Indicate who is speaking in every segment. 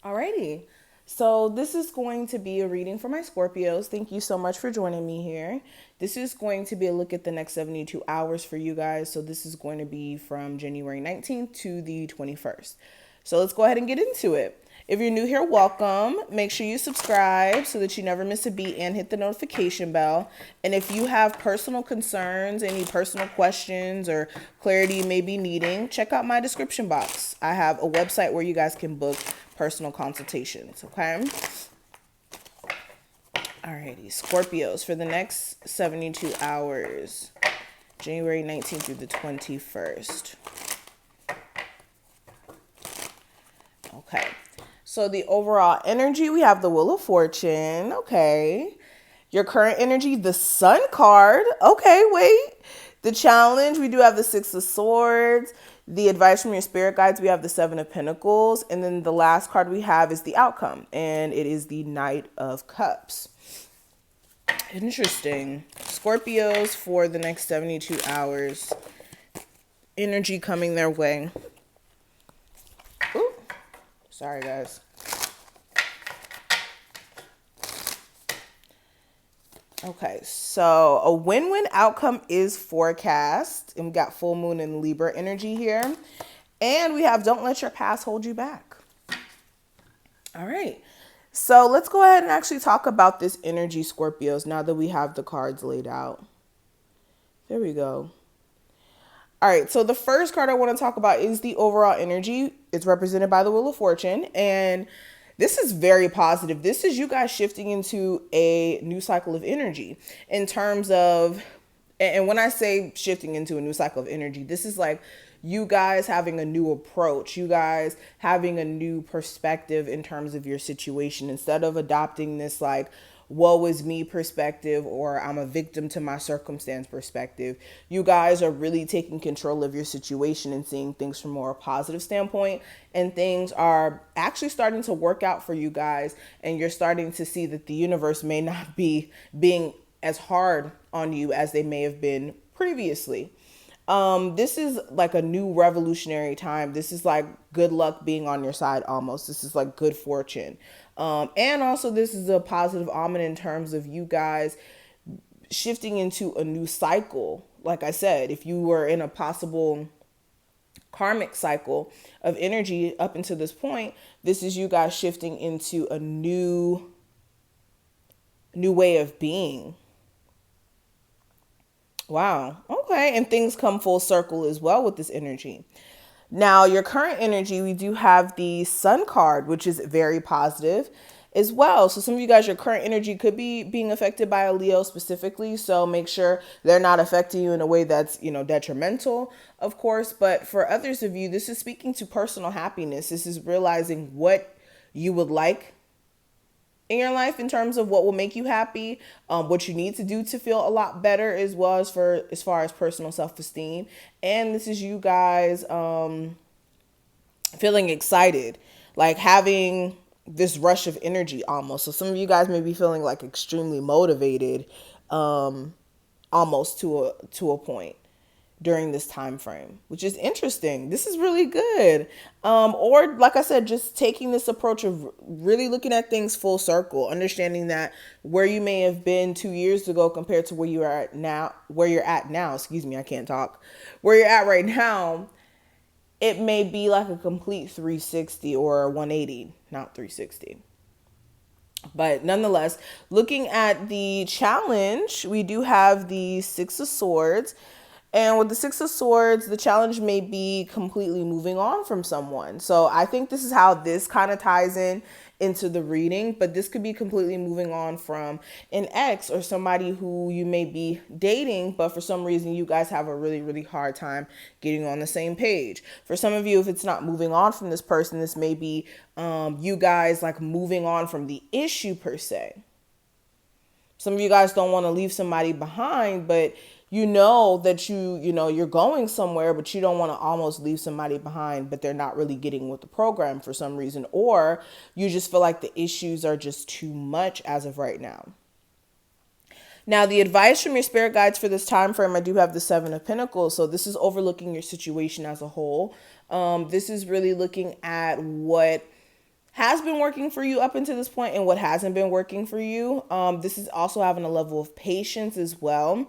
Speaker 1: Alrighty. So this is going to be a reading for my Scorpios. Thank you so much for joining me here. This is going to be a look at the next 72 hours for you guys. So this is going to be from January 19th to the 21st. So let's go ahead and get into it. If you're new here, welcome. Make sure you subscribe so that you never miss a beat and hit the notification bell. And if you have personal concerns, any personal questions or clarity you may be needing, check out my description box. I have a website where you guys can book personal consultations, okay? Alrighty, Scorpios for the next 72 hours, January 19th through the 21st. Okay. So the overall energy, we have the Wheel of Fortune. Okay. Your current energy, the Sun card. Okay, wait. The challenge, we do have the Six of Swords. The advice from your spirit guides, we have the Seven of Pentacles. And then the last card we have is the outcome. And it is the Knight of Cups. Interesting. Scorpios for the next 72 hours. Energy coming their way. Ooh. Sorry, guys. Okay, so a win-win outcome is forecast. And we got full moon and Libra energy here. And we have don't let your past hold you back. All right. So let's go ahead and actually talk about this energy, Scorpios, now that we have the cards laid out. There we go. All right, so the first card I want to talk about is the overall energy. It's represented by the Wheel of Fortune, and this is very positive. This is you guys shifting into a new cycle of energy in terms of, and when I say shifting into a new cycle of energy, this is like you guys having a new approach, you guys having a new perspective in terms of your situation. Instead of adopting this like, woe is me perspective or I'm a victim to my circumstance perspective, you guys are really taking control of your situation and seeing things from a more positive standpoint, and things are actually starting to work out for you guys, and you're starting to see that the universe may not be being as hard on you as they may have been previously. This is like a new revolutionary time. This is like good luck being on your side almost. This is like good fortune. And also this is a positive omen in terms of you guys shifting into a new cycle. Like I said, if you were in a possible karmic cycle of energy up until this point, this is you guys shifting into a new way of being. Wow. Okay. And things come full circle as well with this energy. Now, your current energy, we do have the Sun card, which is very positive as well. So some of you guys, your current energy could be being affected by a Leo specifically. So make sure they're not affecting you in a way that's, detrimental, of course. But for others of you, this is speaking to personal happiness. This is realizing what you would like in your life in terms of what will make you happy, what you need to do to feel a lot better, as well as far as personal self-esteem. And this is you guys feeling excited, like having this rush of energy almost. So some of you guys may be feeling like extremely motivated, almost to a point during this time frame, which is interesting. This is really good. Or like I said, just taking this approach of really looking at things full circle, understanding that where you may have been 2 years ago compared to where you're at now, where you're at right now, it may be like a complete 360 or a 180, not 360. But nonetheless, looking at the challenge, we do have the Six of Swords. And with the Six of Swords, the challenge may be completely moving on from someone. So I think this is how this kind of ties into the reading. But this could be completely moving on from an ex or somebody who you may be dating, but for some reason you guys have a really, really hard time getting on the same page. For some of you, if it's not moving on from this person, this may be you guys like moving on from the issue per se. Some of you guys don't want to leave somebody behind, but you know that you're going somewhere, but you don't want to almost leave somebody behind, but they're not really getting with the program for some reason, or you just feel like the issues are just too much as of right now. Now, the advice from your spirit guides for this time frame, I do have the Seven of Pentacles. So this is overlooking your situation as a whole. This is really looking at what has been working for you up until this point and what hasn't been working for you. This is also having a level of patience as well.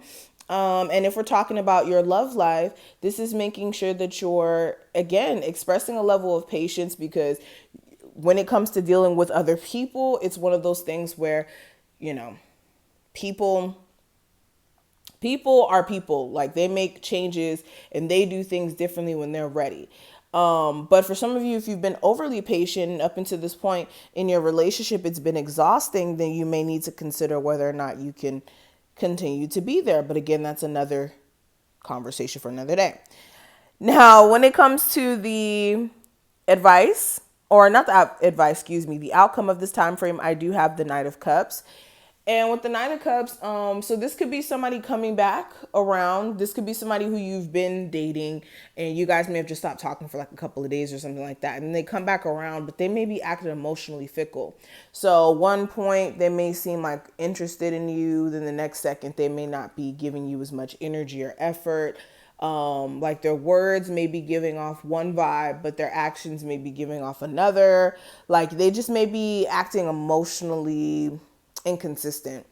Speaker 1: And if we're talking about your love life, this is making sure that you're, again, expressing a level of patience, because when it comes to dealing with other people, it's one of those things where, you know, people are people. Like, they make changes and they do things differently when they're ready. But for some of you, if you've been overly patient up until this point in your relationship, it's been exhausting, then you may need to consider whether or not you can continue to be there. But again, that's another conversation for another day. Now, when it comes to the advice, or not the advice, excuse me, the outcome of this time frame, I do have the Knight of Cups. And with the Knight of Cups, so this could be somebody coming back around. This could be somebody who you've been dating and you guys may have just stopped talking for like a couple of days or something like that. And they come back around, but they may be acting emotionally fickle. So one point they may seem like interested in you, then the next second they may not be giving you as much energy or effort. Like, their words may be giving off one vibe, but their actions may be giving off another. Like, they just may be acting emotionally inconsistent.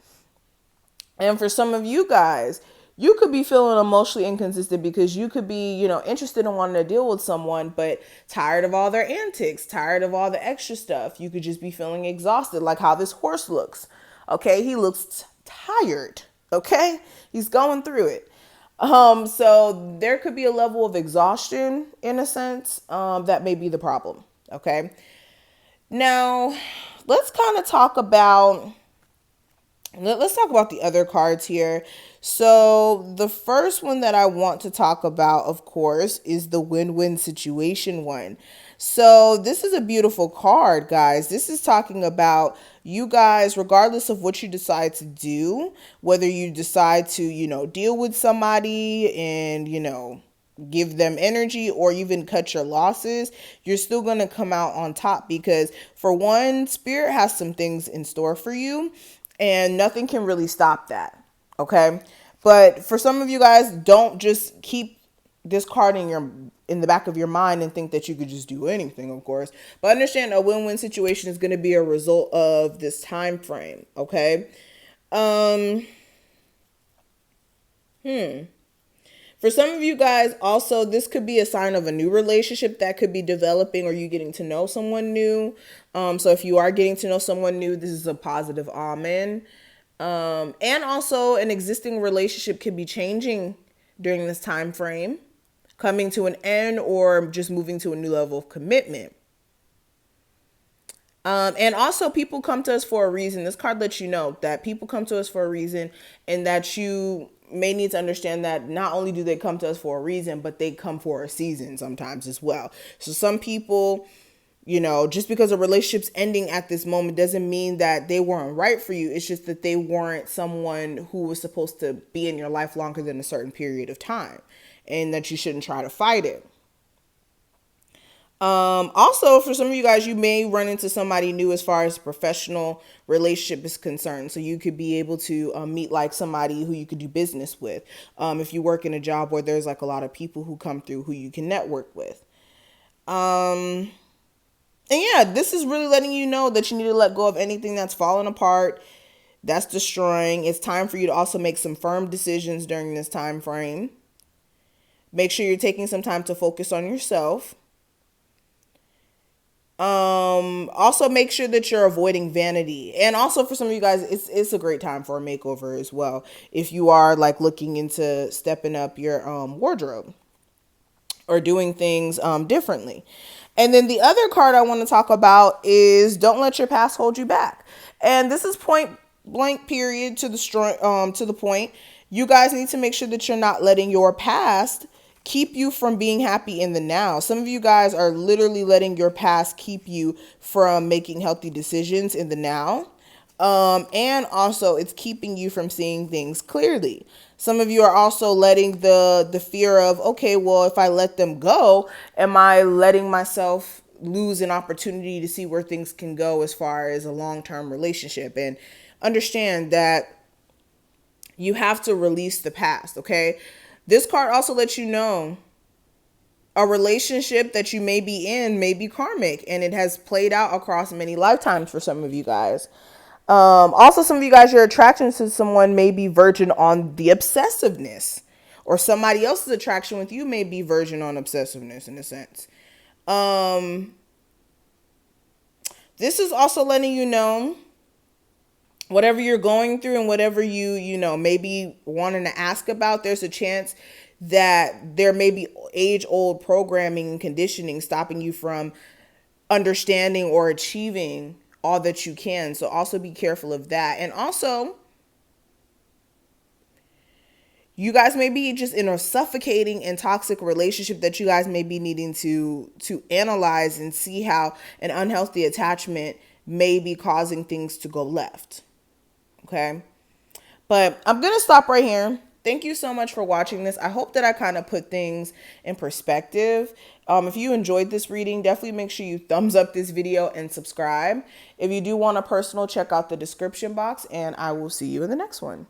Speaker 1: And for some of you guys, you could be feeling emotionally inconsistent because you could be, interested in wanting to deal with someone, but tired of all their antics, tired of all the extra stuff. You could just be feeling exhausted, like how this horse looks. Okay, he looks tired. Okay, he's going through it. So there could be a level of exhaustion in a sense, that may be the problem. Okay. Now, let's talk about the other cards here. So the first one that I want to talk about, of course, is the win-win situation one. So this is a beautiful card, guys. This is talking about you guys, regardless of what you decide to do, whether you decide to, deal with somebody and, give them energy or even cut your losses, you're still going to come out on top, because for one, Spirit has some things in store for you and nothing can really stop that. Okay. But for some of you guys, don't just keep this card in the back of your mind and think that you could just do anything, of course. But understand, a win-win situation is going to be a result of this time frame. Okay. For some of you guys, also, this could be a sign of a new relationship that could be developing, or you getting to know someone new. So if you are getting to know someone new, this is a positive omen. And also, an existing relationship could be changing during this time frame, coming to an end, or just moving to a new level of commitment. And also, people come to us for a reason. This card lets you know that people come to us for a reason, and that you may need to understand that not only do they come to us for a reason, but they come for a season sometimes as well. So some people, just because a relationship's ending at this moment doesn't mean that they weren't right for you. It's just that they weren't someone who was supposed to be in your life longer than a certain period of time, and that you shouldn't try to fight it. Also, for some of you guys, you may run into somebody new as far as professional relationship is concerned. So you could be able to meet like somebody who you could do business with. If you work in a job where there's like a lot of people who come through who you can network with. And yeah, this is really letting you know that you need to let go of anything that's falling apart, that's destroying. It's time for you to also make some firm decisions during this time frame. Make sure you're taking some time to focus on yourself. Also make sure that you're avoiding vanity. And also, for some of you guys, it's a great time for a makeover as well, if you are like looking into stepping up your wardrobe or doing things differently. And then the other card I want to talk about is don't let your past hold you back. And this is point blank period to the point. You guys need to make sure that you're not letting your past keep you from being happy in the now. Some of you guys are literally letting your past keep you from making healthy decisions in the now. And also, it's keeping you from seeing things clearly. Some of you are also letting the fear of, okay, well, if I let them go, am I letting myself lose an opportunity to see where things can go as far as a long-term relationship? And understand that you have to release the past, okay? This card also lets you know a relationship that you may be in may be karmic, and it has played out across many lifetimes for some of you guys. Also, some of you guys, your attraction to someone may be verging on the obsessiveness, or somebody else's attraction with you may be verging on obsessiveness in a sense. This is also letting you know whatever you're going through and whatever you know, maybe wanting to ask about, there's a chance that there may be age-old programming and conditioning stopping you from understanding or achieving all that you can. So also be careful of that. And also, you guys may be just in a suffocating and toxic relationship that you guys may be needing to analyze and see how an unhealthy attachment may be causing things to go left. Okay? But I'm going to stop right here. Thank you so much for watching this. I hope that I kind of put things in perspective. If you enjoyed this reading, definitely make sure you thumbs up this video and subscribe. If you do want a personal, check out the description box, and I will see you in the next one.